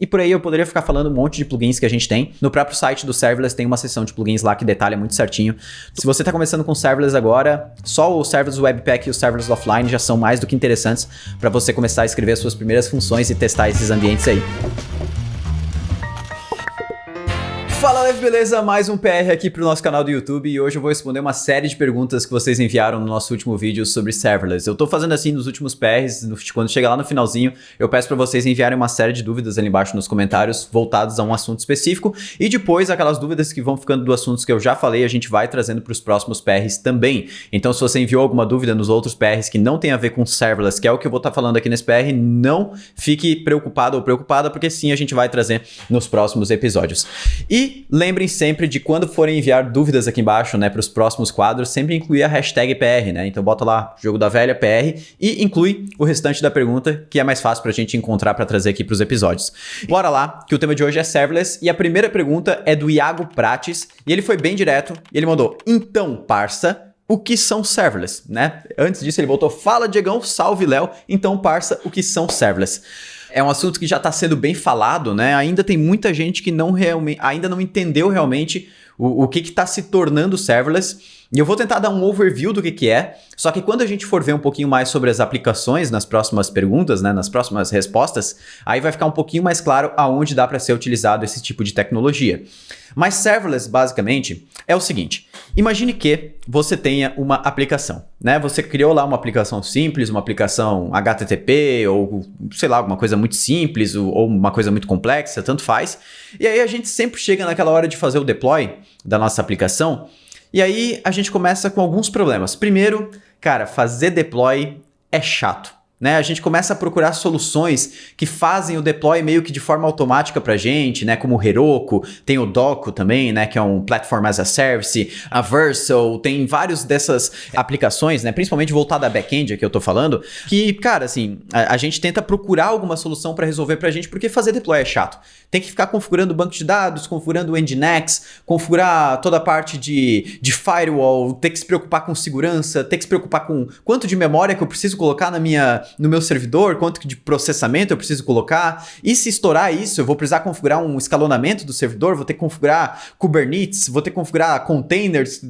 e por aí eu poderia ficar falando um monte de plugins que a gente tem. No próprio site do Serverless tem uma seção de plugins lá que detalha muito certinho. Se você está começando com Serverless agora, só o Serverless Webpack e o Serverless Offline já são mais do que interessantes para você começar a escrever as suas primeiras funções e testar esses ambientes aí. Fala, Lev, beleza? Mais um PR aqui pro nosso canal do YouTube e hoje eu vou responder uma série de perguntas que vocês enviaram no nosso último vídeo sobre Serverless. Eu tô fazendo assim nos últimos PRs, quando chega lá no finalzinho, eu peço pra vocês enviarem uma série de dúvidas ali embaixo nos comentários voltados a um assunto específico e depois aquelas dúvidas que vão ficando do assuntos que eu já falei, a gente vai trazendo pros próximos PRs também. Então se você enviou alguma dúvida nos outros PRs que não tem a ver com Serverless, que é o que eu vou estar falando aqui nesse PR, não fique preocupado ou preocupada, porque sim, a gente vai trazer nos próximos episódios. E lembrem sempre de quando forem enviar dúvidas aqui embaixo, né, para os próximos quadros, sempre incluir a hashtag PR, né? Então bota lá Jogo da Velha PR e inclui o restante da pergunta, que é mais fácil pra gente encontrar para trazer aqui pros episódios. Bora lá, que o tema de hoje é Serverless e a primeira pergunta é do Iago Prates e ele foi bem direto e ele mandou: então, parça, o que são Serverless, né? Antes disso ele voltou: fala, Diegão, salve, Léo. Então, parça, o que são Serverless? É um assunto que já está sendo bem falado, né? Ainda tem muita gente que ainda não entendeu realmente o que está se tornando Serverless. E eu vou tentar dar um overview do que é, só que quando a gente for ver um pouquinho mais sobre as aplicações nas próximas perguntas, né, nas próximas respostas, aí vai ficar um pouquinho mais claro aonde dá para ser utilizado esse tipo de tecnologia. Mas Serverless, basicamente, é o seguinte: imagine que você tenha uma aplicação, né? Você criou lá uma aplicação simples, uma aplicação HTTP ou, sei lá, alguma coisa muito simples ou uma coisa muito complexa, tanto faz. E aí a gente sempre chega naquela hora de fazer o deploy da nossa aplicação, e aí a gente começa com alguns problemas. Primeiro, cara, fazer deploy é chato, né? A gente começa a procurar soluções que fazem o deploy meio que de forma automática pra gente, né? Como o Heroku, tem o Docker também, né? Que é um Platform as a Service, a Vercel, tem vários dessas aplicações, né? Principalmente voltada a back-end, que eu tô falando, que, cara, assim, a gente tenta procurar alguma solução pra resolver pra gente, porque fazer deploy é chato. Tem que ficar configurando o banco de dados, configurando o Nginx, configurar toda a parte de firewall, ter que se preocupar com segurança, ter que se preocupar com quanto de memória que eu preciso colocar no meu servidor, quanto de processamento eu preciso colocar. E se estourar isso, eu vou precisar configurar um escalonamento do servidor, vou ter que configurar Kubernetes, vou ter que configurar containers,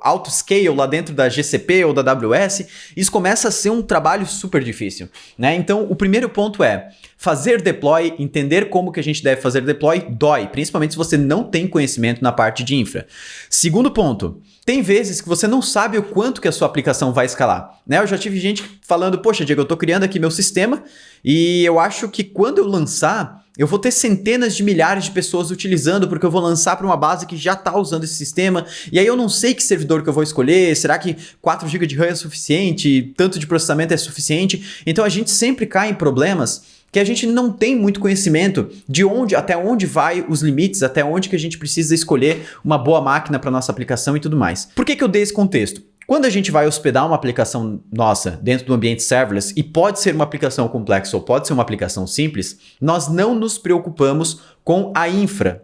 autoscale lá dentro da GCP ou da AWS. Isso começa a ser um trabalho super difícil, né? Então, o primeiro ponto é: fazer deploy, entender como que a gente deve fazer deploy, dói, principalmente se você não tem conhecimento na parte de infra. Segundo ponto: tem vezes que você não sabe o quanto que a sua aplicação vai escalar, né? Eu já tive gente falando: poxa, Diego, eu tô criando aqui meu sistema e eu acho que quando eu lançar, eu vou ter centenas de milhares de pessoas utilizando, porque eu vou lançar para uma base que já está usando esse sistema, e aí eu não sei que servidor que eu vou escolher, será que 4 GB de RAM é suficiente, tanto de processamento é suficiente? Então a gente sempre cai em problemas que a gente não tem muito conhecimento de até onde vai os limites, até onde que a gente precisa escolher uma boa máquina para nossa aplicação e tudo mais. Por que eu dei esse contexto? Quando a gente vai hospedar uma aplicação nossa dentro do ambiente serverless, e pode ser uma aplicação complexa ou pode ser uma aplicação simples, nós não nos preocupamos com a infra.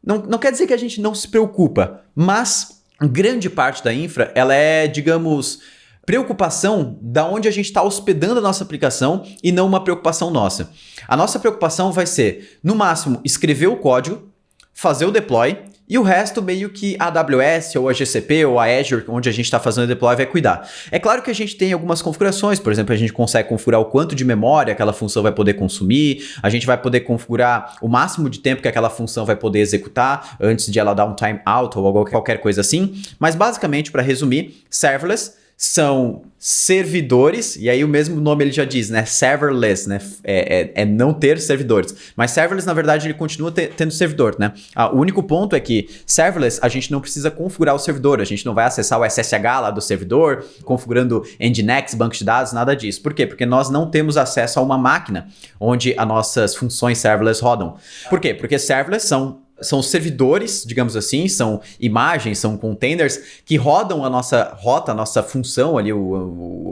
Não quer dizer que a gente não se preocupa, mas grande parte da infra, ela é, digamos, preocupação da onde a gente está hospedando a nossa aplicação e não uma preocupação nossa. A nossa preocupação vai ser, no máximo, escrever o código, fazer o deploy, e o resto meio que a AWS ou a GCP ou a Azure, onde a gente está fazendo o deploy, vai cuidar. É claro que a gente tem algumas configurações, por exemplo, a gente consegue configurar o quanto de memória aquela função vai poder consumir, a gente vai poder configurar o máximo de tempo que aquela função vai poder executar antes de ela dar um timeout ou qualquer coisa assim, mas basicamente, para resumir, serverless são servidores, e aí o mesmo nome ele já diz, né? Serverless, né? É não ter servidores. Mas serverless, na verdade, ele continua tendo servidor, né? O único ponto é que serverless, a gente não precisa configurar o servidor, a gente não vai acessar o SSH lá do servidor, configurando Nginx, banco de dados, nada disso. Por quê? Porque nós não temos acesso a uma máquina onde as nossas funções serverless rodam. Por quê? Porque serverless são são servidores, digamos assim, são imagens, são containers que rodam a nossa rota, a nossa função ali,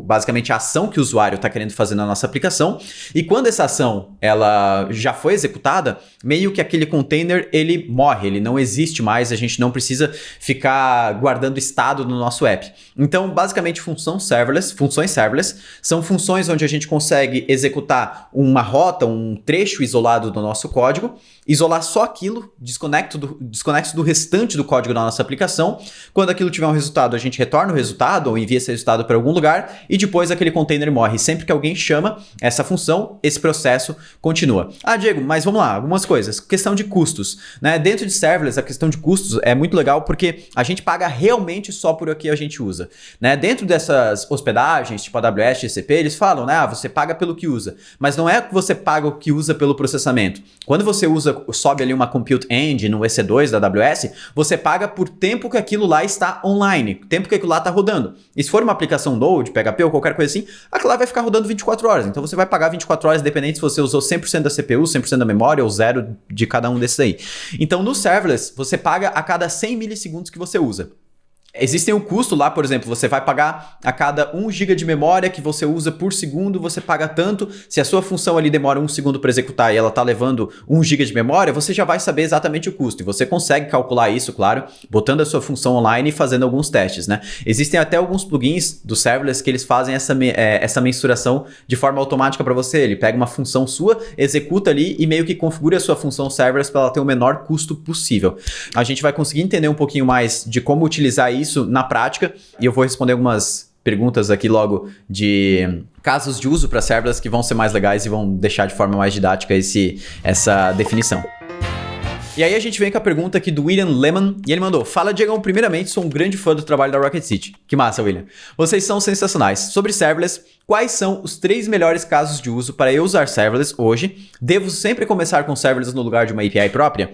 basicamente a ação que o usuário está querendo fazer na nossa aplicação. E quando essa ação ela já foi executada, meio que aquele container ele morre, ele não existe mais, a gente não precisa ficar guardando estado no nosso app. Então, basicamente, funções serverless são funções onde a gente consegue executar uma rota, um trecho isolado do nosso código, isolar só aquilo, desconecto do restante do código da nossa aplicação. Quando aquilo tiver um resultado, a gente retorna o resultado ou envia esse resultado para algum lugar e depois aquele container morre. Sempre que alguém chama essa função, esse processo continua. Ah, Diego, mas vamos lá, algumas coisas. Questão de custos, né? Dentro de serverless, a questão de custos é muito legal porque a gente paga realmente só por o que a gente usa, né? Dentro dessas hospedagens, tipo AWS, GCP, eles falam, né? Ah, você paga pelo que usa, mas não é que você paga o que usa pelo processamento. Quando você sobe ali uma Compute Engine no EC2 da AWS, você paga por tempo que aquilo lá está online, tempo que aquilo lá está rodando. E se for uma aplicação Node, PHP ou qualquer coisa assim, aquilo lá vai ficar rodando 24 horas. Então você vai pagar 24 horas independente se você usou 100% da CPU, 100% da memória ou zero de cada um desses aí. Então no serverless, você paga a cada 100 milissegundos que você usa. Existem um custo lá, por exemplo, você vai pagar a cada 1 GB de memória que você usa por segundo, você paga tanto. Se a sua função ali demora 1 segundo para executar e ela está levando 1 GB de memória, você já vai saber exatamente o custo. E você consegue calcular isso, claro, botando a sua função online e fazendo alguns testes, né? Existem até alguns plugins do serverless que eles fazem essa mensuração de forma automática para você. Ele pega uma função sua, executa ali e meio que configura a sua função serverless para ela ter o menor custo possível. A gente vai conseguir entender um pouquinho mais de como utilizar isso na prática, e eu vou responder algumas perguntas aqui logo de casos de uso para serverless que vão ser mais legais e vão deixar de forma mais didática essa definição. E aí a gente vem com a pergunta aqui do William Lemon, e ele mandou: Fala, Diegão, primeiramente sou um grande fã do trabalho da Rocket City. Que massa, William. Vocês são sensacionais. Sobre serverless, quais são os 3 melhores casos de uso para eu usar serverless hoje? Devo sempre começar com serverless no lugar de uma API própria?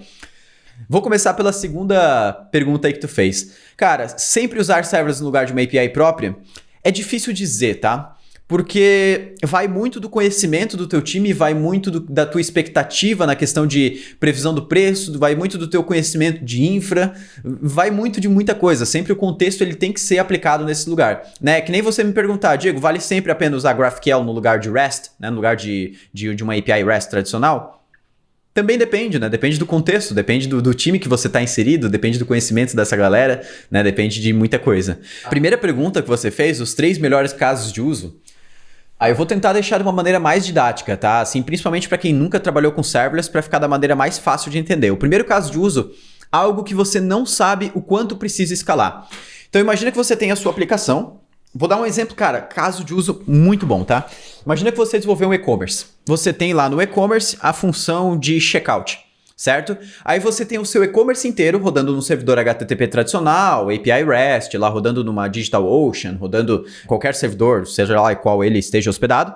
Vou começar pela segunda pergunta aí que tu fez. Cara, sempre usar serverless no lugar de uma API própria é difícil dizer, tá? Porque vai muito do conhecimento do teu time, vai muito da tua expectativa na questão de previsão do preço, vai muito do teu conhecimento de infra, vai muito de muita coisa. Sempre o contexto ele tem que ser aplicado nesse lugar, né? Que nem você me perguntar, Diego, vale sempre a pena usar GraphQL no lugar de REST, né? No lugar de uma API REST tradicional? Também depende, né? Depende do contexto, depende do time que você está inserido, depende do conhecimento dessa galera, né? Depende de muita coisa. A primeira pergunta que você fez, os 3 melhores casos de uso, eu vou tentar deixar de uma maneira mais didática, tá? Assim, principalmente para quem nunca trabalhou com serverless, para ficar da maneira mais fácil de entender. O primeiro caso de uso, algo que você não sabe o quanto precisa escalar. Então imagina que você tem a sua aplicação. Vou dar um exemplo, cara, caso de uso muito bom, tá? Imagina que você desenvolveu um e-commerce. Você tem lá no e-commerce a função de checkout, certo? Aí você tem o seu e-commerce inteiro rodando num servidor HTTP tradicional, API REST, lá rodando numa DigitalOcean, rodando qualquer servidor, seja lá qual ele esteja hospedado.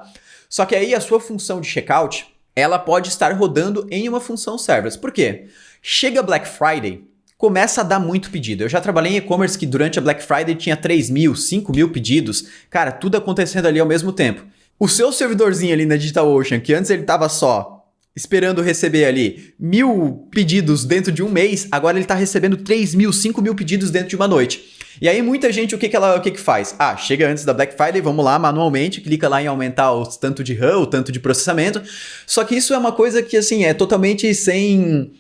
Só que aí a sua função de checkout, ela pode estar rodando em uma função serverless. Por quê? Chega Black Friday, começa a dar muito pedido. Eu já trabalhei em e-commerce que durante a Black Friday tinha 3.000, 5.000 pedidos. Cara, tudo acontecendo ali ao mesmo tempo. O seu servidorzinho ali na DigitalOcean, que antes ele estava só esperando receber ali 1.000 pedidos dentro de um mês, agora ele está recebendo 3.000, 5.000 pedidos dentro de uma noite. E aí muita gente, o que faz? Ah, chega antes da Black Friday, vamos lá manualmente, clica lá em aumentar o tanto de RAM, o tanto de processamento. Só que isso é uma coisa que, assim, é totalmente sem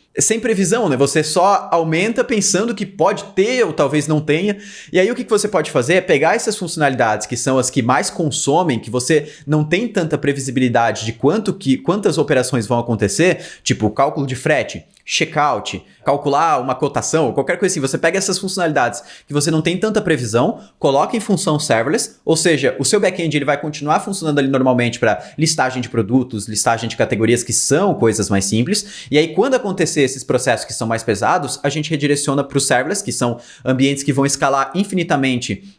previsão, né? Você só aumenta pensando que pode ter ou talvez não tenha. E aí o que você pode fazer é pegar essas funcionalidades que são as que mais consomem, que você não tem tanta previsibilidade de quantas operações vão acontecer, tipo cálculo de frete, checkout, calcular uma cotação, qualquer coisa assim. Você pega essas funcionalidades que você não tem tanta previsão, coloca em função serverless, ou seja, o seu back-end ele vai continuar funcionando ali normalmente para listagem de produtos, listagem de categorias que são coisas mais simples, e aí quando acontecer esses processos que são mais pesados, a gente redireciona para o serverless, que são ambientes que vão escalar infinitamente,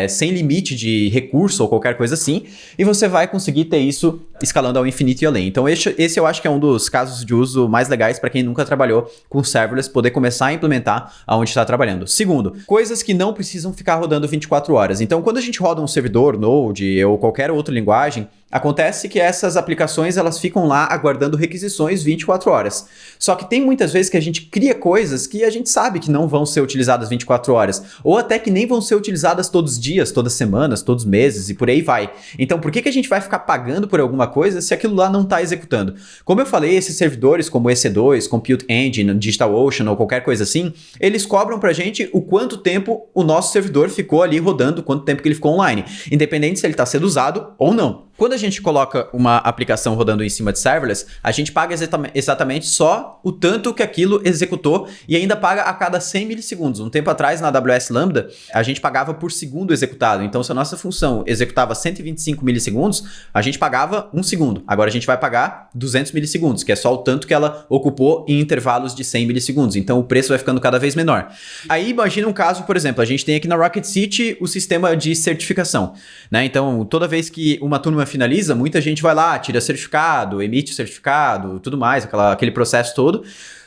sem limite de recurso ou qualquer coisa assim, e você vai conseguir ter isso escalando ao infinito e além. Então esse eu acho que é um dos casos de uso mais legais para quem nunca trabalhou trabalhou com serverless poder começar a implementar aonde está trabalhando. Segundo, coisas que não precisam ficar rodando 24 horas. Então, quando a gente roda um servidor, Node ou qualquer outra linguagem, acontece que essas aplicações elas ficam lá aguardando requisições 24 horas. Só que tem muitas vezes que a gente cria coisas que a gente sabe que não vão ser utilizadas 24 horas, ou até que nem vão ser utilizadas todos os dias, todas as semanas, todos os meses e por aí vai. Então por que a gente vai ficar pagando por alguma coisa se aquilo lá não está executando? Como eu falei, esses servidores como EC2, Compute Engine, DigitalOcean ou qualquer coisa assim, eles cobram pra gente o quanto tempo o nosso servidor ficou ali rodando, quanto tempo que ele ficou online, independente se ele está sendo usado ou não. Quando a gente coloca uma aplicação rodando em cima de serverless, a gente paga exatamente só o tanto que aquilo executou e ainda paga a cada 100 milissegundos. Um tempo atrás, na AWS Lambda, a gente pagava por segundo executado. Então, se a nossa função executava 125 milissegundos, a gente pagava 1 segundo. Agora a gente vai pagar 200 milissegundos, que é só o tanto que ela ocupou em intervalos de 100 milissegundos. Então, o preço vai ficando cada vez menor. Aí, imagina um caso, por exemplo, a gente tem aqui na Rocket City o sistema de certificação, né? Então, toda vez que uma turma finaliza, muita gente vai lá, tira certificado, emite certificado, tudo mais, aquele processo todo.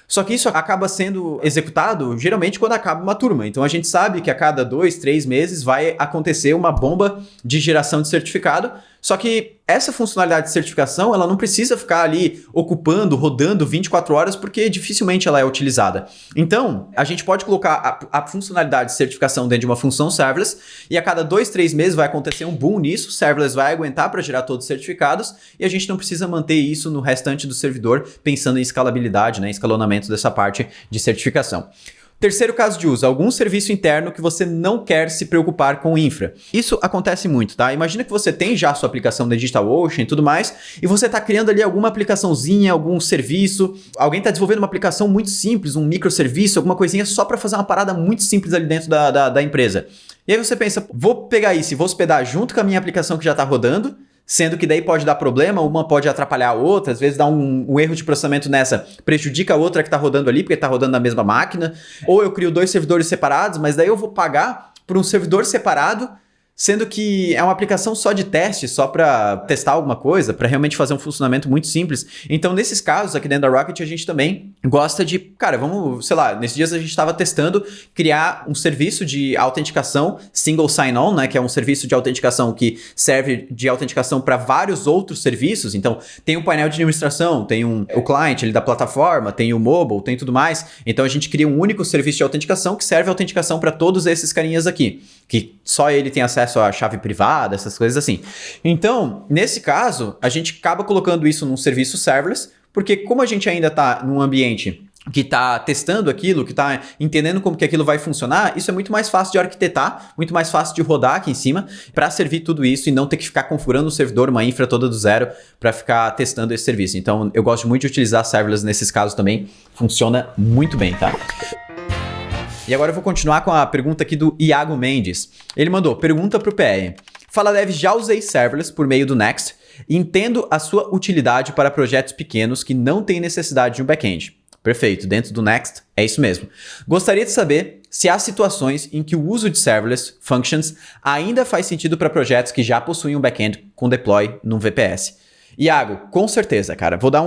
Só que isso acaba sendo executado geralmente quando acaba uma turma. Então a gente sabe que a cada 2, 3 meses vai acontecer uma bomba de geração de certificado. Só que essa funcionalidade de certificação, ela não precisa ficar ali ocupando, rodando 24 horas, porque dificilmente ela é utilizada. Então, a gente pode colocar a funcionalidade de certificação dentro de uma função serverless, e a cada 2, 3 meses vai acontecer um boom nisso, o serverless vai aguentar para gerar todos os certificados, e a gente não precisa manter isso no restante do servidor, pensando em escalabilidade, né, escalonamento dessa parte de certificação. Terceiro caso de uso, algum serviço interno que você não quer se preocupar com infra. Isso acontece muito, tá? Imagina que você tem já a sua aplicação da DigitalOcean e tudo mais, e você está criando ali alguma aplicaçãozinha, algum serviço, alguém está desenvolvendo uma aplicação muito simples, um microserviço, alguma coisinha só para fazer uma parada muito simples ali dentro da empresa. E aí você pensa, vou pegar isso e vou hospedar junto com a minha aplicação que já está rodando, sendo que daí pode dar problema, uma pode atrapalhar a outra, às vezes dá um erro de processamento nessa, prejudica a outra que está rodando ali, porque está rodando na mesma máquina, ou eu crio 2 servidores separados, mas daí eu vou pagar por um servidor separado, sendo que é uma aplicação só de teste, só para testar alguma coisa, para realmente fazer um funcionamento muito simples. Então, nesses casos, aqui dentro da Rocket, a gente também gosta de, cara, vamos, sei lá, nesses dias a gente estava testando criar um serviço de autenticação single sign-on, né, que é um serviço de autenticação que serve de autenticação para vários outros serviços. Então, tem um painel de administração, tem o client ali da plataforma, tem o mobile, tem tudo mais. Então, a gente cria um único serviço de autenticação que serve autenticação para todos esses carinhas aqui, que só ele tem acesso à chave privada, essas coisas assim. Então, nesse caso, a gente acaba colocando isso num serviço serverless, porque como a gente ainda está num ambiente que está testando aquilo, que está entendendo como que aquilo vai funcionar, isso é muito mais fácil de arquitetar, muito mais fácil de rodar aqui em cima para servir tudo isso e não ter que ficar configurando o servidor, uma infra toda do zero para ficar testando esse serviço. Então, eu gosto muito de utilizar serverless nesses casos também, funciona muito bem, tá? E agora eu vou continuar com a pergunta aqui do Iago Mendes. Ele mandou, pergunta para o PR. Fala Dev, já usei serverless por meio do Next e entendo a sua utilidade para projetos pequenos que não têm necessidade de um back-end. Perfeito, dentro do Next é isso mesmo. Gostaria de saber se há situações em que o uso de serverless functions ainda faz sentido para projetos que já possuem um back-end com deploy num VPS. Iago, com certeza, cara. Vou dar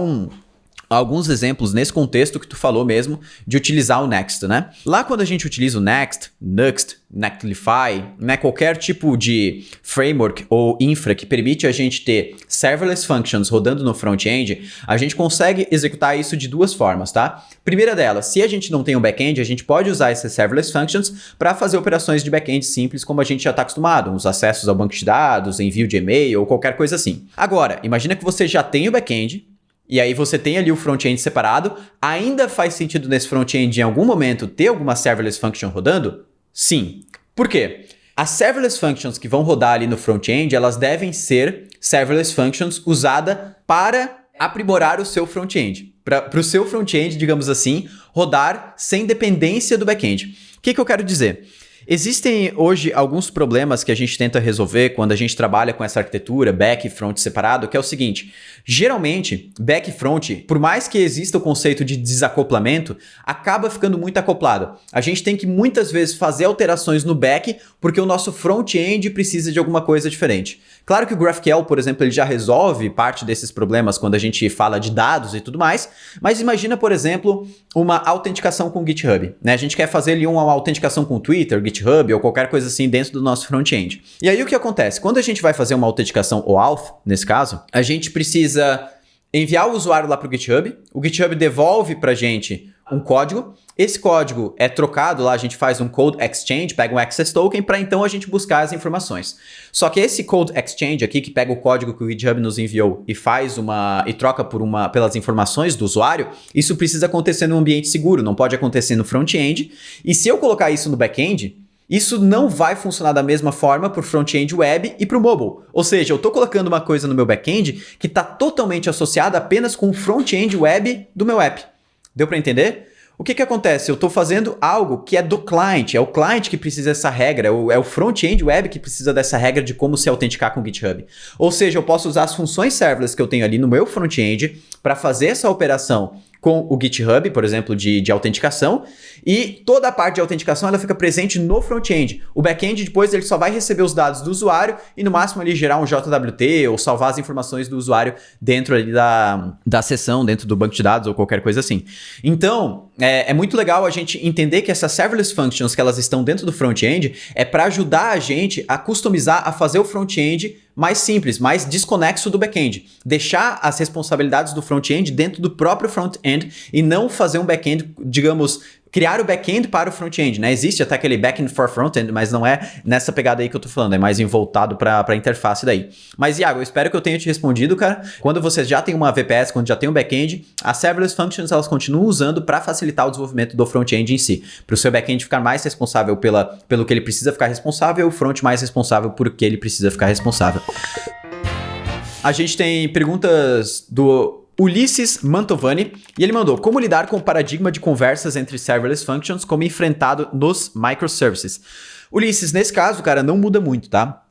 alguns exemplos nesse contexto que tu falou mesmo de utilizar o Next, né? Lá quando a gente utiliza o Next, Nuxt, Nextlify, né, qualquer tipo de framework ou infra que permite a gente ter serverless functions rodando no front-end, a gente consegue executar isso de duas formas, tá? Primeira delas, se a gente não tem um back-end, a gente pode usar essas serverless functions para fazer operações de back-end simples como a gente já está acostumado, os acessos ao banco de dados, envio de e-mail ou qualquer coisa assim. Agora, imagina que você já tem o back-end, e aí você tem ali o front-end separado, ainda faz sentido nesse front-end em algum momento ter alguma serverless function rodando? Sim. Por quê? As serverless functions que vão rodar ali no front-end, elas devem ser serverless functions usadas para aprimorar o seu front-end. Para o seu front-end, digamos assim, rodar sem dependência do back-end. O que eu quero dizer? Existem hoje alguns problemas que a gente tenta resolver quando a gente trabalha com essa arquitetura, back e front separado, que é o seguinte: geralmente, back e front, por mais que exista o conceito de desacoplamento, acaba ficando muito acoplado. A gente tem que muitas vezes fazer alterações no back porque o nosso front-end precisa de alguma coisa diferente. Claro que o GraphQL, por exemplo, ele já resolve parte desses problemas quando a gente fala de dados e tudo mais, mas imagina, por exemplo, uma autenticação com o GitHub, né? A gente quer fazer ali uma autenticação com o Twitter, GitHub ou qualquer coisa assim dentro do nosso front-end. E aí o que acontece? Quando a gente vai fazer uma autenticação OAuth, nesse caso, a gente precisa enviar o usuário lá para o GitHub GitHub devolve para a gente um código, esse código é trocado lá, a gente faz um code exchange, pega um access token para então a gente buscar as informações. Só que esse code exchange aqui, que pega o código que o GitHub nos enviou e troca pelas informações do usuário, isso precisa acontecer num ambiente seguro, não pode acontecer no front-end. E se eu colocar isso no back-end, isso não vai funcionar da mesma forma para o front-end web e para o mobile. Ou seja, eu estou colocando uma coisa no meu back-end que está totalmente associada apenas com o front-end web do meu app. Deu para entender? O que acontece? Eu estou fazendo algo que é do client, é o client que precisa dessa regra, é o front-end web que precisa dessa regra de como se autenticar com o GitHub. Ou seja, eu posso usar as funções serverless que eu tenho ali no meu front-end para fazer essa operação com o GitHub, por exemplo, de autenticação, e toda a parte de autenticação ela fica presente no front-end. O back-end depois ele só vai receber os dados do usuário e no máximo ali gerar um JWT ou salvar as informações do usuário dentro ali da sessão, dentro do banco de dados ou qualquer coisa assim. Então, é muito legal a gente entender que essas serverless functions que elas estão dentro do front-end é para ajudar a gente a customizar, a fazer o front-end mais simples, mais desconexo do back-end. Deixar as responsabilidades do front-end dentro do próprio front-end e não fazer um back-end, digamos, criar o back-end para o front-end, né? Existe até aquele back-end for front-end, mas não é nessa pegada aí que eu tô falando, é mais voltado para a interface daí. Mas, Iago, eu espero que eu tenha te respondido, cara. Quando você já tem uma VPS, quando já tem um back-end, as serverless functions, elas continuam usando para facilitar o desenvolvimento do front-end em si. Para o seu back-end ficar mais responsável pelo que ele precisa ficar responsável e o front mais responsável por que ele precisa ficar responsável. A gente tem perguntas do Ulisses Mantovani, e ele mandou: como lidar com o paradigma de conversas entre serverless functions como enfrentado nos microservices? Ulisses, nesse caso, cara, não muda muito, tá?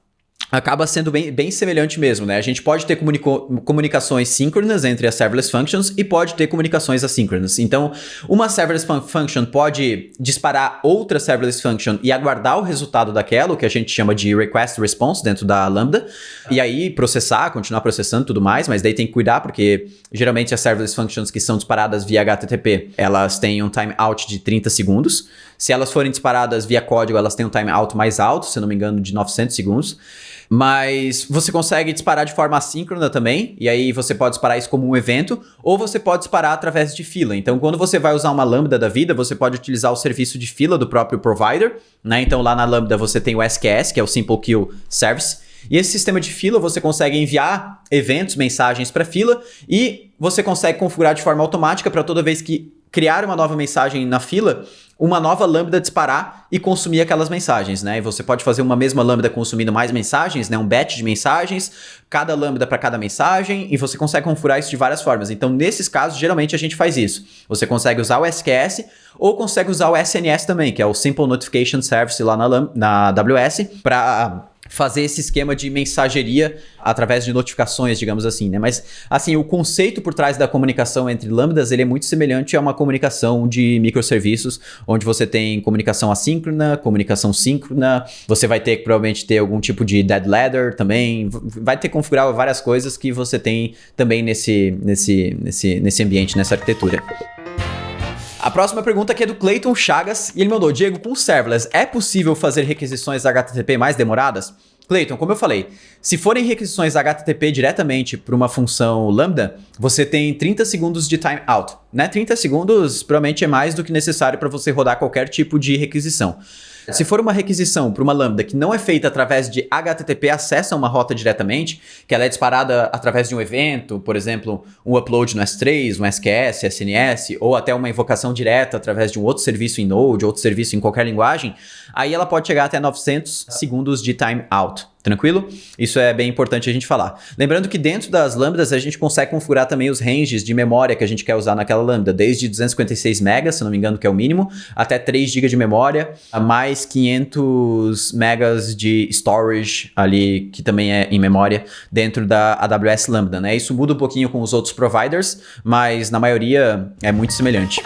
Acaba sendo bem semelhante mesmo, né? A gente pode ter comunicações síncronas entre as serverless functions e pode ter comunicações assíncronas. Então, uma serverless function pode disparar outra serverless function e aguardar o resultado daquela, o que a gente chama de request response dentro da Lambda, e aí continuar processando e tudo mais, mas daí tem que cuidar porque geralmente as serverless functions que são disparadas via HTTP, elas têm um timeout de 30 segundos. Se elas forem disparadas via código, elas têm um timeout mais alto, se eu não me engano, de 900 segundos. Mas você consegue disparar de forma assíncrona também, e aí você pode disparar isso como um evento, ou você pode disparar através de fila. Então, quando você vai usar uma Lambda da vida, você pode utilizar o serviço de fila do próprio provider, né? Então, lá na Lambda você tem o SQS, que é o Simple Queue Service, e esse sistema de fila você consegue enviar eventos, mensagens para fila, e você consegue configurar de forma automática para toda vez que criar uma nova mensagem na fila, uma nova lambda disparar e consumir aquelas mensagens, né? E você pode fazer uma mesma lambda consumindo mais mensagens, né? Um batch de mensagens, cada lambda para cada mensagem, e você consegue configurar isso de várias formas. Então, nesses casos, geralmente a gente faz isso. Você consegue usar o SQS ou consegue usar o SNS também, que é o Simple Notification Service lá na AWS, para fazer esse esquema de mensageria através de notificações, digamos assim, né? Mas, assim, o conceito por trás da comunicação entre lambdas, ele é muito semelhante a uma comunicação de microserviços, onde você tem comunicação assíncrona, comunicação síncrona, você vai ter que provavelmente ter algum tipo de dead ladder também, vai ter que configurar várias coisas que você tem também nesse ambiente, nessa arquitetura. A próxima pergunta aqui é do Clayton Chagas, e ele mandou: Diego, com serverless, é possível fazer requisições HTTP mais demoradas? Clayton, como eu falei, se forem requisições HTTP diretamente para uma função Lambda, você tem 30 segundos de timeout, né? 30 segundos provavelmente é mais do que necessário para você rodar qualquer tipo de requisição. Se for uma requisição para uma Lambda que não é feita através de HTTP, acessa uma rota diretamente, que ela é disparada através de um evento, por exemplo, um upload no S3, um SQS, SNS, ou até uma invocação direta através de um outro serviço em Node, outro serviço em qualquer linguagem, aí ela pode chegar até 900 segundos de timeout. Tranquilo? Isso é bem importante a gente falar. Lembrando que dentro das lambdas a gente consegue configurar também os ranges de memória que a gente quer usar naquela lambda, desde 256 MB, se não me engano que é o mínimo, até 3 GB de memória, a mais 500 MB de storage ali, que também é em memória, dentro da AWS Lambda, né? Isso muda um pouquinho com os outros providers, mas na maioria é muito semelhante.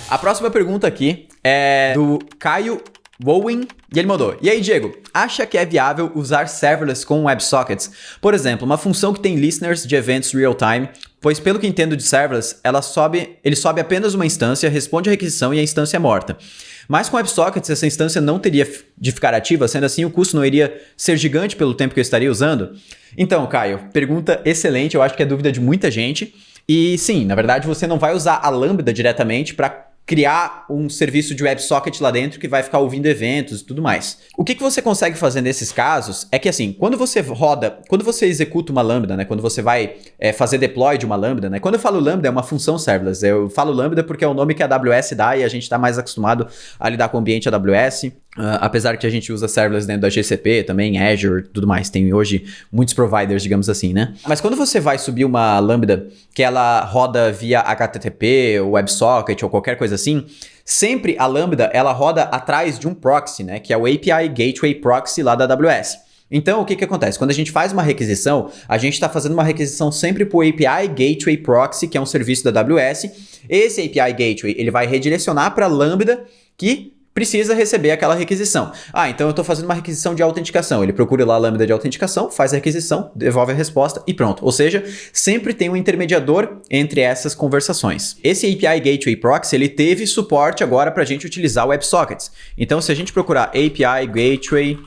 A próxima pergunta aqui é do Caio Bowen, e ele mandou: e aí, Diego, acha que é viável usar serverless com WebSockets? Por exemplo, uma função que tem listeners de eventos real-time, pois pelo que entendo de serverless, ele sobe apenas uma instância, responde a requisição e a instância é morta. Mas com WebSockets, essa instância não teria de ficar ativa, sendo assim o custo não iria ser gigante pelo tempo que eu estaria usando? Então, Caio, pergunta excelente, eu acho que é dúvida de muita gente. E sim, na verdade você não vai usar a Lambda diretamente para criar um serviço de WebSocket lá dentro que vai ficar ouvindo eventos e tudo mais. O que você consegue fazer nesses casos é que assim, quando você executa uma Lambda, né, quando você vai fazer deploy de uma Lambda, né, quando eu falo Lambda é uma função serverless, eu falo Lambda porque é o nome que a AWS dá e a gente está mais acostumado a lidar com o ambiente AWS. Apesar que a gente usa serverless dentro da GCP, também Azure, tudo mais. Tem hoje muitos providers, digamos assim, né? Mas quando você vai subir uma Lambda que ela roda via HTTP, ou WebSocket, ou qualquer coisa assim, sempre a Lambda, ela roda atrás de um proxy, né? Que é o API Gateway Proxy lá da AWS. Então, o que acontece? Quando a gente faz uma requisição, a gente está fazendo uma requisição sempre para o API Gateway Proxy, que é um serviço da AWS. Esse API Gateway, ele vai redirecionar para a Lambda que precisa receber aquela requisição. Então eu estou fazendo uma requisição de autenticação. Ele procura lá a lambda de autenticação, faz a requisição, devolve a resposta e pronto. Ou seja, sempre tem um intermediador entre essas conversações. Esse API Gateway Proxy, ele teve suporte agora para a gente utilizar WebSockets. Então, se a gente procurar API Gateway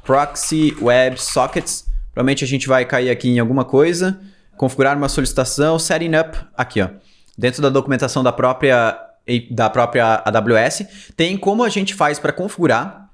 Proxy WebSockets, provavelmente a gente vai cair aqui em alguma coisa, configurar uma solicitação, setting up, aqui ó, dentro da documentação da própria AWS, tem como a gente faz para configurar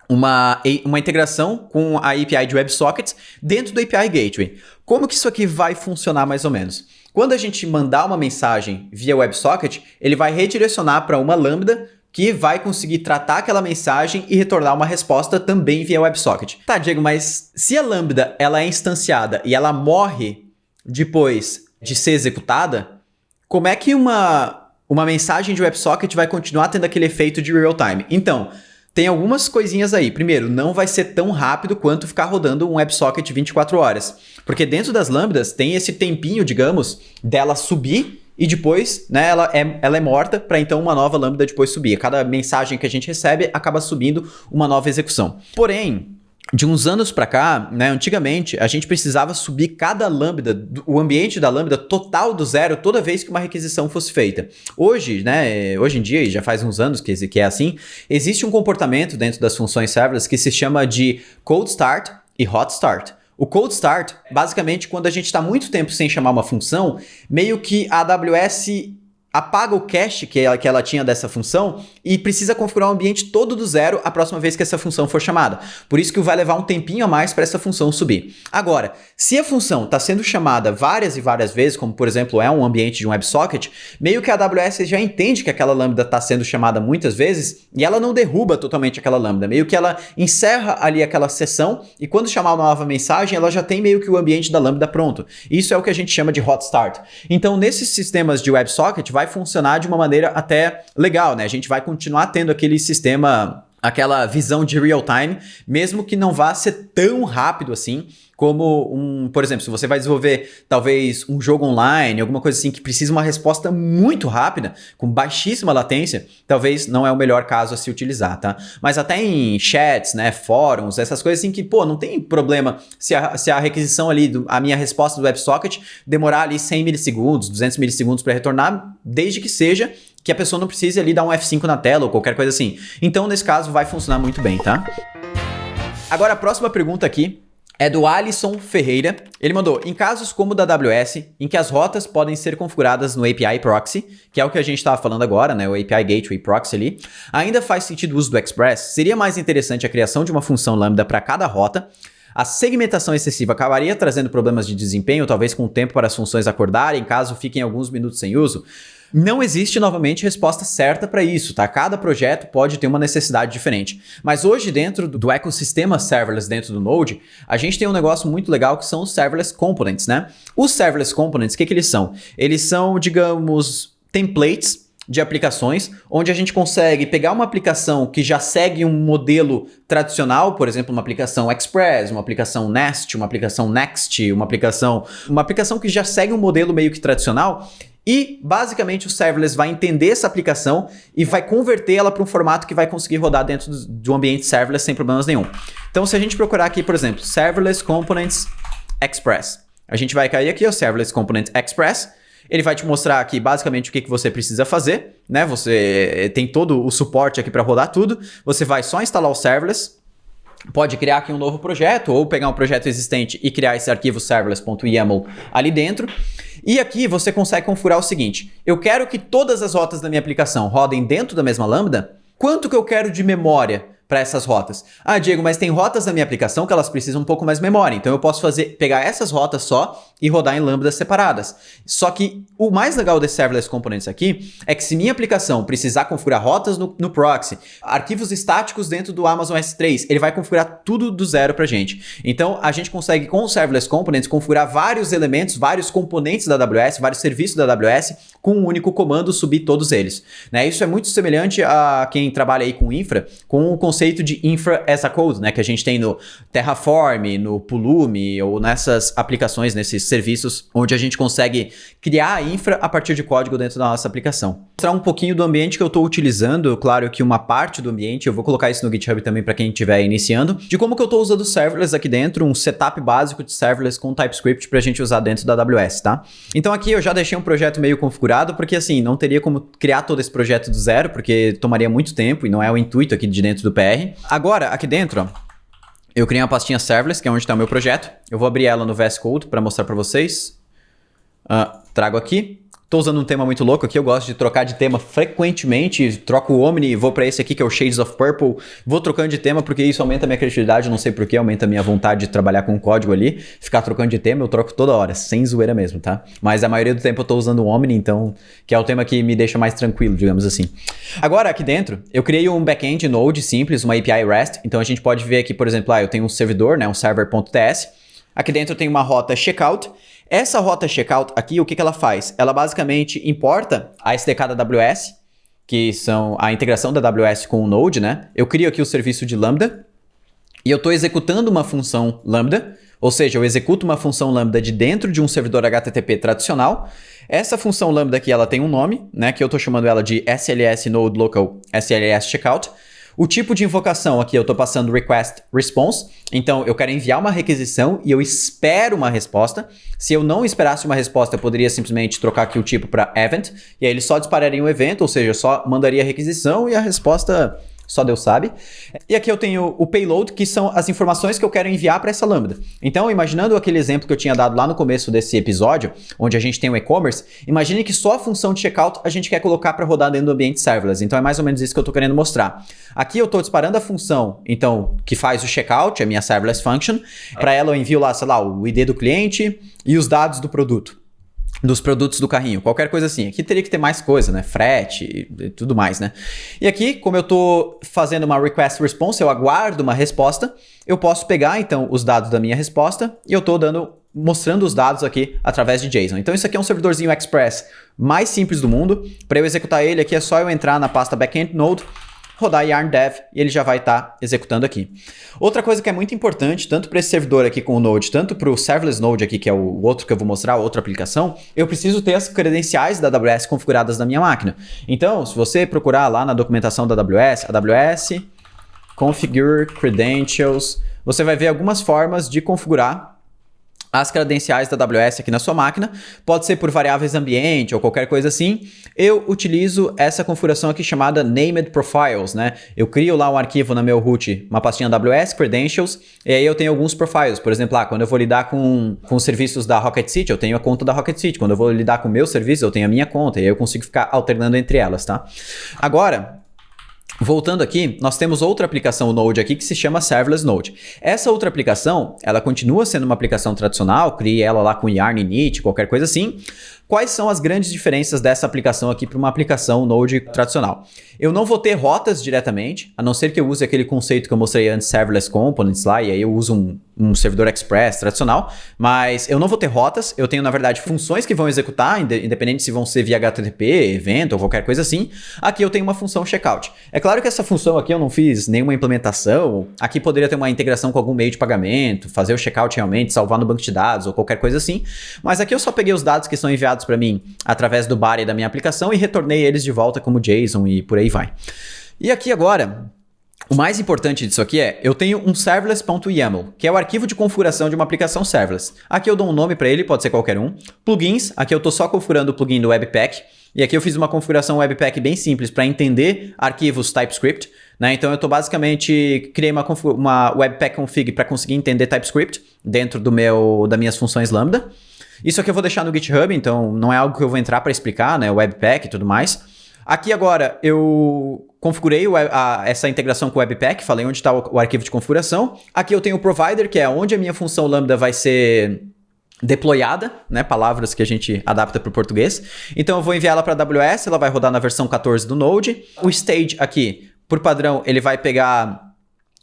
uma integração com a API de WebSockets dentro do API Gateway. Como que isso aqui vai funcionar mais ou menos? Quando a gente mandar uma mensagem via WebSocket, ele vai redirecionar para uma Lambda que vai conseguir tratar aquela mensagem e retornar uma resposta também via WebSocket. Tá, Diego, mas se a Lambda ela é instanciada e ela morre depois de ser executada, como é que uma mensagem de WebSocket vai continuar tendo aquele efeito de real-time? Então, tem algumas coisinhas aí. Primeiro, não vai ser tão rápido quanto ficar rodando um WebSocket 24 horas. Porque dentro das lambdas tem esse tempinho, digamos, dela subir e depois, né, ela é morta para então uma nova lambda depois subir. Cada mensagem que a gente recebe acaba subindo uma nova execução. Porém, de uns anos para cá, né, antigamente, a gente precisava subir cada lambda, o ambiente da lambda total do zero toda vez que uma requisição fosse feita. Hoje, né, hoje em dia, e já faz uns anos que é assim, existe um comportamento dentro das funções serverless que se chama de cold start e hot start. O cold start, basicamente, quando a gente está muito tempo sem chamar uma função, meio que a AWS apaga o cache que ela tinha dessa função e precisa configurar o ambiente todo do zero a próxima vez que essa função for chamada. Por isso que vai levar um tempinho a mais para essa função subir. Agora, se a função está sendo chamada várias e várias vezes, como por exemplo é um ambiente de um WebSocket, meio que a AWS já entende que aquela lambda está sendo chamada muitas vezes e ela não derruba totalmente aquela lambda. Meio que ela encerra ali aquela sessão e quando chamar uma nova mensagem, ela já tem meio que o ambiente da lambda pronto. Isso é o que a gente chama de hot start. Então, nesses sistemas de WebSocket, vai funcionar de uma maneira até legal, né? A gente vai continuar tendo aquele sistema, aquela visão de real time, mesmo que não vá ser tão rápido assim como por exemplo, se você vai desenvolver talvez um jogo online, alguma coisa assim que precisa uma resposta muito rápida, com baixíssima latência, talvez não é o melhor caso a se utilizar, tá? Mas até em chats, né, fóruns, essas coisas assim que, não tem problema se a requisição ali, a minha resposta do WebSocket demorar ali 100 milissegundos, 200 milissegundos para retornar, desde que seja que a pessoa não precise ali dar um F5 na tela ou qualquer coisa assim. Então, nesse caso, vai funcionar muito bem, tá? Agora, a próxima pergunta aqui é do Alisson Ferreira. Ele mandou: em casos como o da AWS, em que as rotas podem ser configuradas no API Proxy, que é o que a gente estava falando agora, né, o API Gateway Proxy ali, ainda faz sentido o uso do Express? Seria mais interessante a criação de uma função Lambda para cada rota? A segmentação excessiva acabaria trazendo problemas de desempenho, talvez com o tempo para as funções acordarem, caso fiquem alguns minutos sem uso? Não existe, novamente, resposta certa para isso, tá? Cada projeto pode ter uma necessidade diferente. Mas hoje, dentro do ecossistema serverless dentro do Node, a gente tem um negócio muito legal que são os serverless components, né? Os serverless components, o que eles são? Eles são, digamos, templates de aplicações, onde a gente consegue pegar uma aplicação que já segue um modelo tradicional, por exemplo, uma aplicação Express, uma aplicação Nest, uma aplicação Next, uma aplicação que já segue um modelo meio que tradicional, e basicamente o serverless vai entender essa aplicação e vai converter ela para um formato que vai conseguir rodar dentro de um ambiente serverless sem problemas nenhum. Então, se a gente procurar aqui, por exemplo, Serverless Components Express, a gente vai cair aqui, o Serverless Component Express. Ele vai te mostrar aqui basicamente o que você precisa fazer, né? Você tem todo o suporte aqui para rodar tudo. Você vai só instalar o serverless, pode criar aqui um novo projeto ou pegar um projeto existente e criar esse arquivo serverless.yaml ali dentro. E aqui você consegue configurar o seguinte: eu quero que todas as rotas da minha aplicação rodem dentro da mesma lambda. Quanto que eu quero de memória para essas rotas? Ah, Diego, mas tem rotas na minha aplicação que elas precisam um pouco mais memória. Então eu posso pegar essas rotas só e rodar em lambdas separadas. Só que o mais legal desse Serverless Components aqui é que se minha aplicação precisar configurar rotas no proxy, arquivos estáticos dentro do Amazon S3, ele vai configurar tudo do zero pra gente. Então a gente consegue com o Serverless Components configurar vários elementos, vários componentes da AWS, vários serviços da AWS com um único comando, subir todos eles. Né? Isso é muito semelhante a quem trabalha aí com infra, com o conceito de infra as a code, né? Que a gente tem no Terraform, no Pulumi ou nessas aplicações, nesses serviços onde a gente consegue criar a infra a partir de código dentro da nossa aplicação. Vou mostrar um pouquinho do ambiente que eu estou utilizando, claro que uma parte do ambiente, eu vou colocar isso no GitHub também para quem estiver iniciando, de como que eu estou usando serverless aqui dentro, um setup básico de serverless com TypeScript para a gente usar dentro da AWS, tá? Então aqui eu já deixei um projeto meio configurado, porque assim, não teria como criar todo esse projeto do zero, porque tomaria muito tempo e não é o intuito aqui de dentro do PR. Agora, aqui dentro, ó, eu criei uma pastinha serverless, que é onde está o meu projeto. Eu vou abrir ela no VS Code para mostrar para vocês. Trago aqui. Estou usando um tema muito louco aqui, eu gosto de trocar de tema frequentemente, troco o Omni e vou para esse aqui que é o Shades of Purple, vou trocando de tema porque isso aumenta a minha criatividade, não sei porquê, aumenta a minha vontade de trabalhar com código ali, ficar trocando de tema eu troco toda hora, sem zoeira mesmo, tá? Mas a maioria do tempo eu estou usando o Omni, então, que é o tema que me deixa mais tranquilo, digamos assim. Agora aqui dentro, eu criei um backend Node simples, uma API REST, então a gente pode ver aqui, por exemplo, eu tenho um servidor, né, um server.ts, aqui dentro eu tenho uma rota checkout. Essa rota checkout aqui, o que ela faz? Ela basicamente importa a SDK da AWS, que são a integração da AWS com o Node, né? Eu crio aqui o serviço de Lambda e eu estou executando uma função Lambda, ou seja, eu executo uma função Lambda de dentro de um servidor HTTP tradicional. Essa função Lambda aqui, ela tem um nome, né? Que eu estou chamando ela de SLS Node Local SLS Checkout. O tipo de invocação aqui eu estou passando request response, então eu quero enviar uma requisição e eu espero uma resposta. Se eu não esperasse uma resposta, eu poderia simplesmente trocar aqui o tipo para event, e aí ele só dispararia um evento, ou seja, eu só mandaria a requisição e a resposta só Deus sabe. E aqui eu tenho o payload, que são as informações que eu quero enviar para essa lambda. Então, imaginando aquele exemplo que eu tinha dado lá no começo desse episódio, onde a gente tem o e-commerce, imagine que só a função de checkout a gente quer colocar para rodar dentro do ambiente serverless. Então, é mais ou menos isso que eu estou querendo mostrar. Aqui eu estou disparando a função, então, que faz o checkout, a minha serverless function. Para ela eu envio lá, sei lá, o ID do cliente e os dados do produto. Dos produtos do carrinho, qualquer coisa assim. Aqui teria que ter mais coisa, né? Frete e tudo mais, né? E aqui, como eu tô fazendo uma request response, eu aguardo uma resposta, eu posso pegar, então, os dados da minha resposta e eu tô mostrando os dados aqui através de JSON. Então, isso aqui é um servidorzinho Express mais simples do mundo. Para eu executar ele aqui, é só eu entrar na pasta backend node, rodar yarn dev e ele já vai estar executando aqui. Outra coisa que é muito importante, tanto para esse servidor aqui com o Node, tanto para o Serverless Node aqui, que é o outro que eu vou mostrar, outra aplicação, eu preciso ter as credenciais da AWS configuradas na minha máquina. Então, se você procurar lá na documentação da AWS Configure Credentials, você vai ver algumas formas de configurar as credenciais da AWS aqui na sua máquina. Pode ser por variáveis ambiente ou qualquer coisa assim. Eu utilizo essa configuração aqui chamada Named Profiles, né? Eu crio lá um arquivo na meu root, uma pastinha AWS Credentials, e aí eu tenho alguns profiles. Por exemplo, quando eu vou lidar com os serviços da Rocket City, eu tenho a conta da Rocket City. Quando eu vou lidar com o meu serviço, eu tenho a minha conta, e aí eu consigo ficar alternando entre elas, tá? Agora, voltando aqui, nós temos outra aplicação Node aqui que se chama Serverless Node. Essa outra aplicação, ela continua sendo uma aplicação tradicional, crie ela lá com yarn init, qualquer coisa assim. quais são as grandes diferenças dessa aplicação aqui para uma aplicação Node tradicional? Eu não vou ter rotas diretamente, a não ser que eu use aquele conceito que eu mostrei antes, Serverless Components lá, e aí eu uso um servidor Express tradicional, mas eu não vou ter rotas, eu tenho, na verdade, funções que vão executar, independente se vão ser via HTTP, evento ou qualquer coisa assim. Aqui eu tenho uma função checkout. É claro que essa função aqui eu não fiz nenhuma implementação, aqui poderia ter uma integração com algum meio de pagamento, fazer o checkout realmente, salvar no banco de dados ou qualquer coisa assim, mas aqui eu só peguei os dados que são enviados para mim através do body da minha aplicação e retornei eles de volta como JSON e por aí vai. E aqui agora, o mais importante disso aqui é, eu tenho um serverless.yaml, que é o arquivo de configuração de uma aplicação serverless. Aqui eu dou um nome para ele, pode ser qualquer um. Plugins, aqui eu estou só configurando o plugin do Webpack. E aqui eu fiz uma configuração Webpack bem simples para entender arquivos TypeScript. Né? Então eu estou basicamente, criei uma Webpack config para conseguir entender TypeScript dentro das minhas funções Lambda. Isso aqui eu vou deixar no GitHub, então não é algo que eu vou entrar para explicar, né? O Webpack e tudo mais. Aqui agora eu configurei essa integração com o Webpack, falei onde está o arquivo de configuração. Aqui eu tenho o provider, que é onde a minha função Lambda vai ser deployada, né? Palavras que a gente adapta para o português. Então eu vou enviar ela para a AWS, ela vai rodar na versão 14 do Node. O stage aqui, por padrão, ele vai pegar...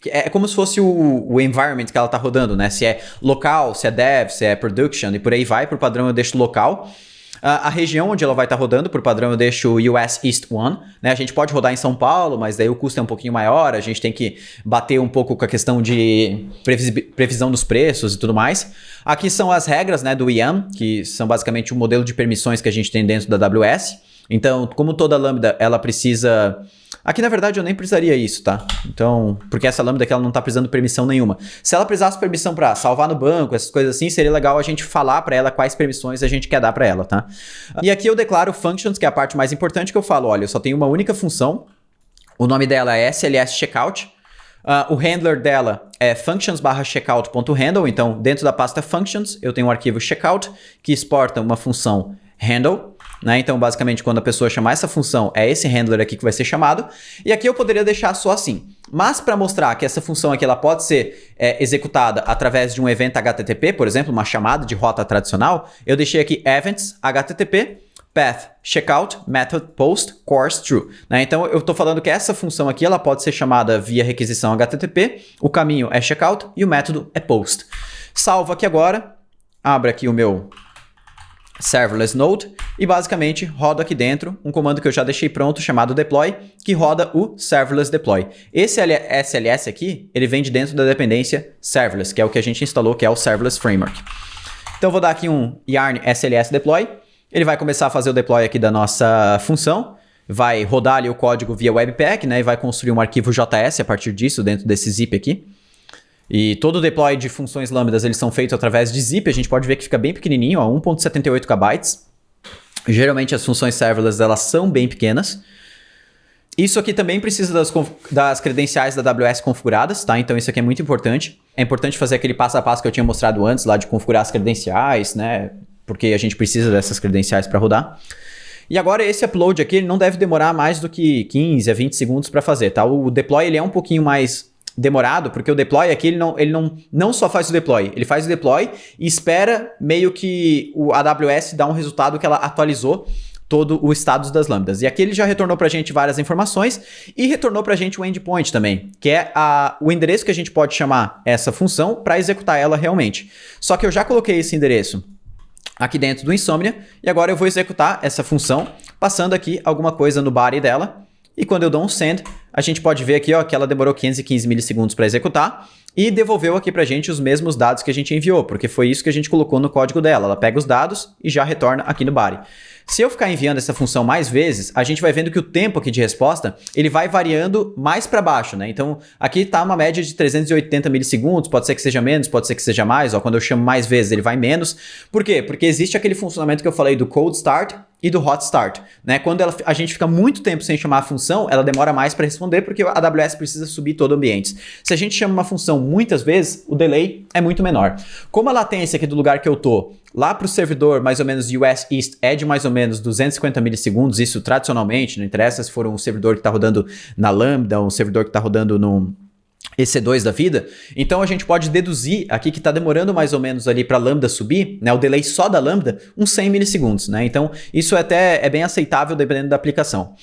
É como se fosse o environment que ela está rodando, né? Se é local, se é dev, se é production e por aí vai. Por padrão eu deixo local. A região onde ela vai estar rodando, por padrão eu deixo US East 1, né? A gente pode rodar em São Paulo, mas daí o custo é um pouquinho maior, a gente tem que bater um pouco com a questão de previsão dos preços e tudo mais. Aqui são as regras, né, do IAM, que são basicamente o modelo de permissões que a gente tem dentro da AWS. Então, como toda Lambda, ela precisa... Aqui, na verdade, eu nem precisaria isso, tá? Então, porque essa Lambda aqui, ela não tá precisando de permissão nenhuma. Se ela precisasse permissão para salvar no banco, essas coisas assim, seria legal a gente falar para ela quais permissões a gente quer dar para ela, tá? E aqui eu declaro functions, que é a parte mais importante que eu falo, olha, eu só tenho uma única função, o nome dela é SLS Checkout, o handler dela é functions/checkout.handle, então dentro da pasta functions eu tenho um arquivo checkout que exporta uma função handle, né? Então basicamente quando a pessoa chamar essa função é esse handler aqui que vai ser chamado, e aqui eu poderia deixar só assim, mas para mostrar que essa função aqui ela pode ser executada através de um evento HTTP, por exemplo, uma chamada de rota tradicional, eu deixei aqui events HTTP path checkout method post course true, né? Então eu estou falando que essa função aqui ela pode ser chamada via requisição HTTP, o caminho é checkout e o método é post. Salvo aqui agora, abro aqui o meu serverless node e basicamente roda aqui dentro um comando que eu já deixei pronto chamado deploy, que roda o serverless deploy. Esse SLS aqui, ele vem de dentro da dependência serverless, que é o que a gente instalou, que é o serverless framework. Então eu vou dar aqui um yarn SLS deploy, ele vai começar a fazer o deploy aqui da nossa função, vai rodar ali o código via Webpack, né, e vai construir um arquivo JS a partir disso, dentro desse zip aqui. E todo o deploy de funções lambdas, eles são feitos através de zip, a gente pode ver que fica bem pequenininho, ó, 1.78 KB. Geralmente as funções serverless, elas são bem pequenas. Isso aqui também precisa das credenciais da AWS configuradas, tá? Então isso aqui é muito importante. É importante fazer aquele passo a passo que eu tinha mostrado antes, lá de configurar as credenciais, né? Porque a gente precisa dessas credenciais para rodar. E agora esse upload aqui, ele não deve demorar mais do que 15 a 20 segundos para fazer, tá? O deploy, ele é um pouquinho mais demorado, porque o deploy aqui, ele não só faz o deploy, ele faz o deploy e espera meio que a AWS dar um resultado que ela atualizou todo o status das lambdas. E aqui ele já retornou para a gente várias informações e retornou para a gente o endpoint também, que é o endereço que a gente pode chamar essa função para executar ela realmente. Só que eu já coloquei esse endereço aqui dentro do Insomnia e agora eu vou executar essa função passando aqui alguma coisa no body dela. E quando eu dou um send, a gente pode ver aqui ó, que ela demorou 515 milissegundos para executar e devolveu aqui para a gente os mesmos dados que a gente enviou, porque foi isso que a gente colocou no código dela. Ela pega os dados e já retorna aqui no body. Se eu ficar enviando essa função mais vezes, a gente vai vendo que o tempo aqui de resposta, ele vai variando mais para baixo, né? Então, aqui está uma média de 380 milissegundos, pode ser que seja menos, pode ser que seja mais, ó, quando eu chamo mais vezes ele vai menos. Por quê? Porque existe aquele funcionamento que eu falei do cold start e do hot start, né? Quando a gente fica muito tempo sem chamar a função, ela demora mais para responder porque a AWS precisa subir todo o ambiente. Se a gente chama uma função muitas vezes, o delay é muito menor. Como a latência aqui do lugar que eu tô, lá para o servidor, mais ou menos US East, é de mais ou menos 250 milissegundos, isso tradicionalmente, não interessa se for um servidor que está rodando na Lambda, um servidor que está rodando EC2 da vida, então a gente pode deduzir aqui que está demorando mais ou menos ali para a lambda subir, né, o delay só da lambda, uns 100 milissegundos, né? Então isso até é bem aceitável dependendo da aplicação.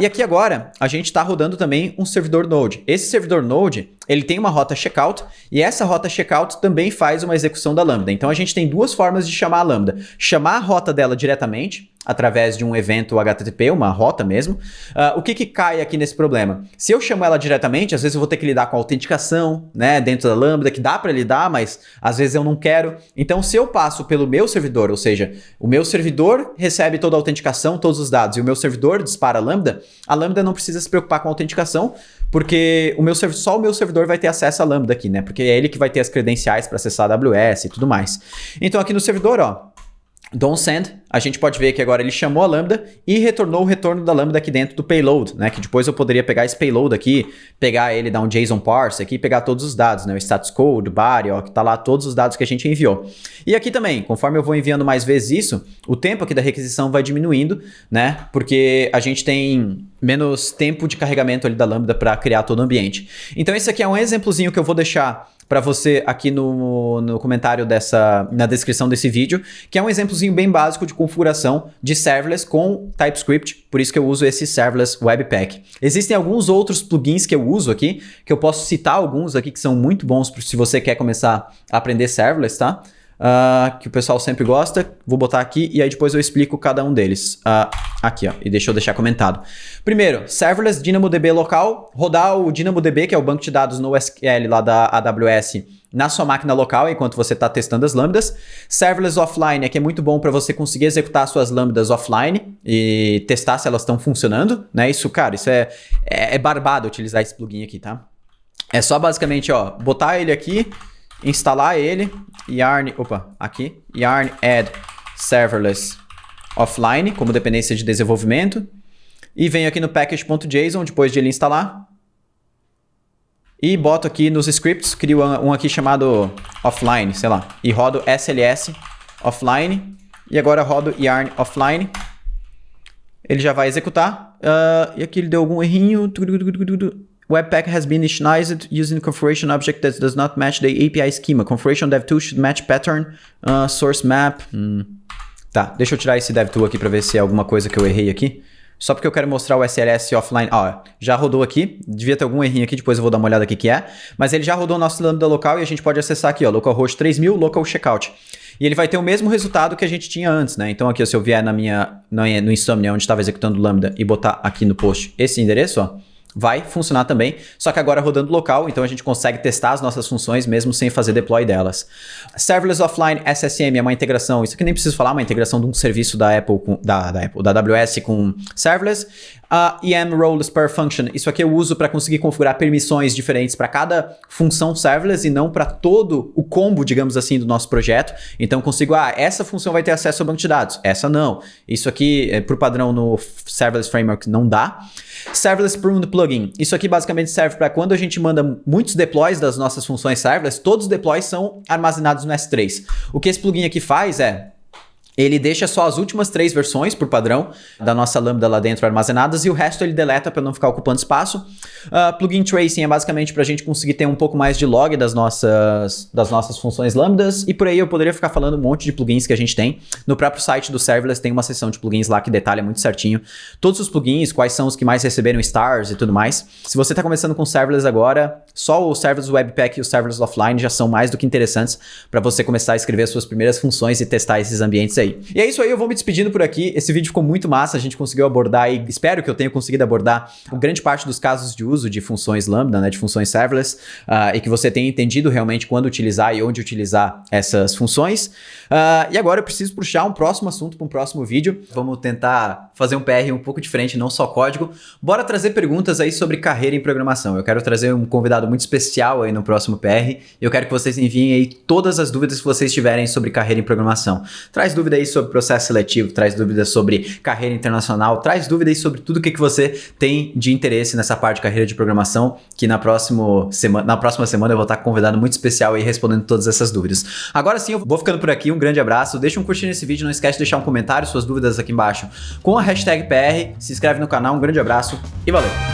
E aqui agora a gente está rodando também um servidor Node. Esse servidor Node, ele tem uma rota checkout e essa rota checkout também faz uma execução da lambda. Então a gente tem duas formas de chamar a lambda. Chamar a rota dela diretamente, através de um evento HTTP, uma rota mesmo. O que cai aqui nesse problema? Se eu chamo ela diretamente, às vezes eu vou ter que lidar com a autenticação, né, dentro da Lambda, que dá para lidar, mas às vezes eu não quero. Então, se eu passo pelo meu servidor, ou seja, o meu servidor recebe toda a autenticação, todos os dados, e o meu servidor dispara a Lambda não precisa se preocupar com a autenticação, porque só o meu servidor vai ter acesso à Lambda aqui, né? Porque é ele que vai ter as credenciais para acessar a AWS e tudo mais. Então, aqui no servidor, ó, don't send, a gente pode ver que agora ele chamou a lambda e retornou o retorno da lambda aqui dentro do payload, né? Que depois eu poderia pegar esse payload aqui, pegar ele, dar um JSON parse aqui e pegar todos os dados, né? O status code, o body, ó, que tá lá todos os dados que a gente enviou. E aqui também, conforme eu vou enviando mais vezes isso, o tempo aqui da requisição vai diminuindo, né? Porque a gente tem menos tempo de carregamento ali da lambda para criar todo o ambiente. Então esse aqui é um exemplozinho que eu vou deixar para você aqui no comentário na descrição desse vídeo, que é um exemplozinho bem básico de configuração de serverless com TypeScript, por isso que eu uso esse Serverless Webpack. Existem alguns outros plugins que eu uso aqui, que eu posso citar alguns aqui que são muito bons se você quer começar a aprender serverless, tá? Que o pessoal sempre gosta, vou botar aqui e aí depois eu explico cada um deles. Aqui, ó, e deixa eu deixar comentado. Primeiro, Serverless DynamoDB local, rodar o DynamoDB, que é o banco de dados no SQL lá da AWS, na sua máquina local enquanto você está testando as lambdas. Serverless offline, que é muito bom para você conseguir executar suas lambdas offline e testar se elas estão funcionando, né? Isso, cara, isso é barbado utilizar esse plugin aqui, tá? É só basicamente, ó, botar ele aqui, instalar ele, yarn add serverless offline como dependência de desenvolvimento e venho aqui no package.json depois de ele instalar e boto aqui nos scripts, crio um aqui chamado offline, sei lá, e rodo sls offline e agora rodo yarn offline. Ele já vai executar e aqui ele deu algum errinho. Webpack has been initialized using configuration object that does not match the API schema. Configuration dev2 should match pattern source map. Tá, deixa eu tirar esse dev2 aqui para ver se é alguma coisa que eu errei aqui. Só porque eu quero mostrar o SLS offline. Ó, já rodou aqui. Devia ter algum errinho aqui, depois eu vou dar uma olhada aqui que é. Mas ele já rodou o nosso lambda local e a gente pode acessar aqui, ó, localhost 3000, local checkout. E ele vai ter o mesmo resultado que a gente tinha antes, né? Então aqui, ó, se eu vier no Insomnia, onde estava executando o lambda, e botar aqui no post esse endereço, ó, vai funcionar também, só que agora rodando local, então a gente consegue testar as nossas funções mesmo sem fazer deploy delas. Serverless Offline SSM é uma integração, isso aqui nem preciso falar, uma integração de um serviço da Apple, da AWS com Serverless. EM Roles per Function, isso aqui eu uso para conseguir configurar permissões diferentes para cada função serverless e não para todo o combo, digamos assim, do nosso projeto. Então consigo, essa função vai ter acesso ao banco de dados, essa não. Isso aqui, por padrão no Serverless Framework, não dá. Serverless Pruned Plugin, isso aqui basicamente serve para quando a gente manda muitos deploys das nossas funções serverless, todos os deploys são armazenados no S3. O que esse plugin aqui faz é ele deixa só as últimas 3 versões, por padrão, da nossa lambda lá dentro armazenadas e o resto ele deleta para não ficar ocupando espaço. Plugin Tracing é basicamente para a gente conseguir ter um pouco mais de log das nossas funções lambdas e por aí eu poderia ficar falando um monte de plugins que a gente tem. No próprio site do Serverless tem uma seção de plugins lá que detalha muito certinho todos os plugins, quais são os que mais receberam stars e tudo mais. Se você está começando com Serverless agora, só o Serverless Webpack e o Serverless Offline já são mais do que interessantes para você começar a escrever as suas primeiras funções e testar esses ambientes aí. E é isso aí, eu vou me despedindo por aqui. Esse vídeo ficou muito massa, a gente conseguiu abordar e espero que eu tenha conseguido abordar grande parte dos casos de uso de funções Lambda, né, de funções serverless, e que você tenha entendido realmente quando utilizar e onde utilizar essas funções. E agora eu preciso puxar um próximo assunto para um próximo vídeo. Vamos tentar fazer um PR um pouco diferente, não só código. Bora trazer perguntas aí sobre carreira em programação. Eu quero trazer um convidado muito especial aí no próximo PR e eu quero que vocês enviem aí todas as dúvidas que vocês tiverem sobre carreira em programação. Traz dúvida aí sobre processo seletivo, traz dúvidas sobre carreira internacional, traz dúvidas sobre tudo o que você tem de interesse nessa parte de carreira de programação, que na próxima semana eu vou estar com um convidado muito especial aí respondendo todas essas dúvidas. Agora sim, eu vou ficando por aqui, um grande abraço, deixa um curtir nesse vídeo, não esquece de deixar um comentário, suas dúvidas aqui embaixo com a hashtag PR, se inscreve no canal, um grande abraço e valeu!